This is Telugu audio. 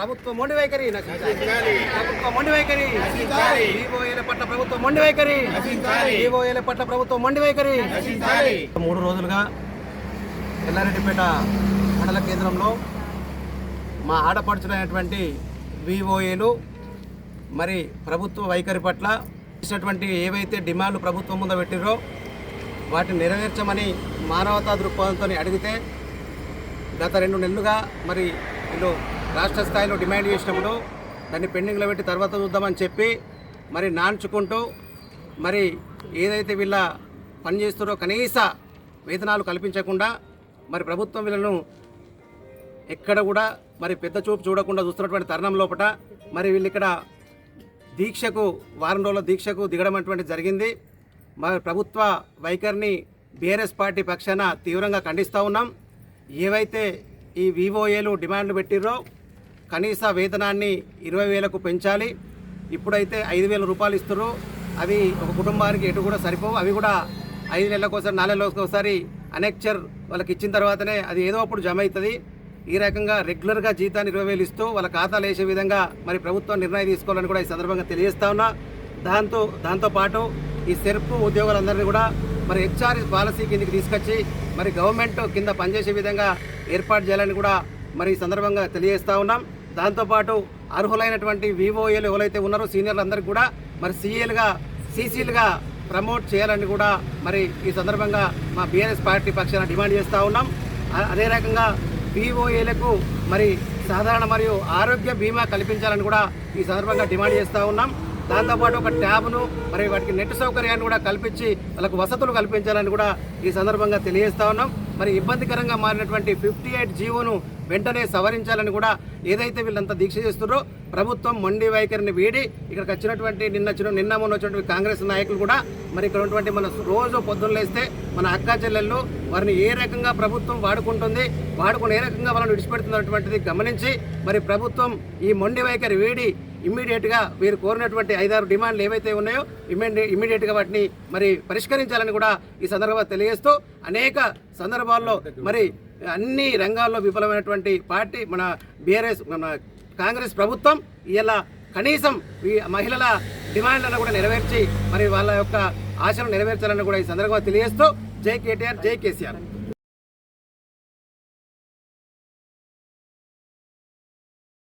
ప్రభుత్వ మొండి వైఖరి ప్రభుత్వ మొండి వైఖరి ఈవోఏల పట్ల ప్రభుత్వ మొండి వైఖరి ఈవోఏల పట్ల ప్రభుత్వ మొండి వైఖరి 3 రోజులుగా ఎల్లారెడ్డిపేట మండల కేంద్రంలో మా ఆడపడుచులైనటువంటి వివోఏలు మరి ప్రభుత్వ వైఖరి పట్ల ఇచ్చినటువంటి ఏవైతే డిమాండ్లు ప్రభుత్వం ముందు పెట్టిరో వాటిని నెరవేర్చమని మానవతా దృక్పథంతో అడిగితే గత 2 నెలలుగా మరి వీళ్ళు రాష్ట్ర స్థాయిలో డిమాండ్ చేసినప్పుడు దాన్ని పెండింగ్లో పెట్టి తర్వాత చూద్దామని చెప్పి మరి నాంచుకుంటూ మరి ఏదైతే వీళ్ళ పనిచేస్తారో కనీస వేతనాలు కల్పించకుండా మరి ప్రభుత్వం వీళ్ళను ఎక్కడ కూడా మరి పెద్ద చూపు చూడకుండా చూస్తున్నటువంటి తరుణం లోపల మరి వీళ్ళు ఇక్కడ దీక్షకు వారం రోజుల దీక్షకు దిగడం అటువంటి జరిగింది. మరి ప్రభుత్వ వైఖరిని బీఆర్ఎస్ పార్టీ పక్షాన తీవ్రంగా ఖండిస్తూ ఉన్నాం. ఏవైతే ఈ వివోఏలు డిమాండ్లు పెట్టిర్రో కనీస వేతనాన్ని 20,000కు పెంచాలి. ఇప్పుడైతే 5,000 రూపాయలు ఇస్తున్నారు. అవి ఒక కుటుంబానికి ఎటు కూడా సరిపోవు. అవి కూడా 5 నెలలకోసారి 4 నెలలకోసారి అనెక్చర్ వాళ్ళకి ఇచ్చిన తర్వాతనే అది ఏదో అప్పుడు జమ అవుతుంది. ఈ రకంగా రెగ్యులర్గా జీతాన్ని 20,000 ఇస్తూ వాళ్ళ ఖాతాలు వేసే విధంగా మరి ప్రభుత్వం నిర్ణయం తీసుకోవాలని కూడా ఈ సందర్భంగా తెలియజేస్తా ఉన్నా. దాంతోపాటు ఈ సెర్ప్ ఉద్యోగులందరినీ కూడా మరి హెచ్ఆర్ పాలసీ కిందకి తీసుకొచ్చి మరి గవర్నమెంట్ కింద పనిచేసే విధంగా ఏర్పాటు చేయాలని కూడా మరి ఈ సందర్భంగా తెలియజేస్తూ ఉన్నాం. దాంతోపాటు అర్హులైనటువంటి వివోఏలు ఎవరైతే ఉన్నారో సీనియర్లందరికీ కూడా మరి సీఏలుగా సీసీలుగా ప్రమోట్ చేయాలని కూడా మరి ఈ సందర్భంగా మా బీఆర్ఎస్ పార్టీ పక్షాన డిమాండ్ చేస్తూ ఉన్నాం. అదే రకంగా వివోఏలకు మరి సాధారణ మరియు ఆరోగ్య బీమా కల్పించాలని కూడా ఈ సందర్భంగా డిమాండ్ చేస్తూ ఉన్నాం. దాంతోపాటు ఒక ట్యాబ్ను మరి వాటికి నెట్ సౌకర్యాన్ని కూడా కల్పించి వాళ్ళకు వసతులు కల్పించాలని కూడా ఈ సందర్భంగా తెలియజేస్తా ఉన్నాం. మరి ఇబ్బందికరంగా మారినటువంటి 58 జీవోను వెంటనే సవరించాలని కూడా ఏదైతే వీళ్ళంతా దీక్ష చేస్తున్నారో ప్రభుత్వం మొండి వైఖరిని వీడి ఇక్కడికి వచ్చినటువంటి నిన్న మొన్న వచ్చినటువంటి కాంగ్రెస్ నాయకులు కూడా మరి ఇక్కడ ఉన్నటువంటి మన రోజు పొద్దున్న లేస్తే మన అక్కా చెల్లెళ్ళు వారిని ఏ రకంగా ప్రభుత్వం వాడుకుంటుంది, వాడుకుని ఏ రకంగా వాళ్ళని విడిచిపెడుతున్నటువంటిది గమనించి మరి ప్రభుత్వం ఈ మొండి వైఖరి వీడి ఇమ్మీడియట్గా వీరు కోరినటువంటి 5-6 డిమాండ్లు ఏవైతే ఉన్నాయో ఇమ్మీడియట్గా వాటిని మరి పరిష్కరించాలని కూడా ఈ సందర్భంగా తెలియజేస్తూ అనేక సందర్భాల్లో మరి అన్ని రంగాల్లో విఫలమైనటువంటి పార్టీ మన బీఆర్ఎస్ మన కాంగ్రెస్ ప్రభుత్వం ఇలా కనీసం ఈ మహిళల డిమాండ్లను కూడా నెరవేర్చి మరి వాళ్ళ యొక్క ఆశలను నెరవేర్చాలని కూడా ఈ సందర్భంగా తెలియజేస్తూ జై కేటీఆర్, జై కేసీఆర్.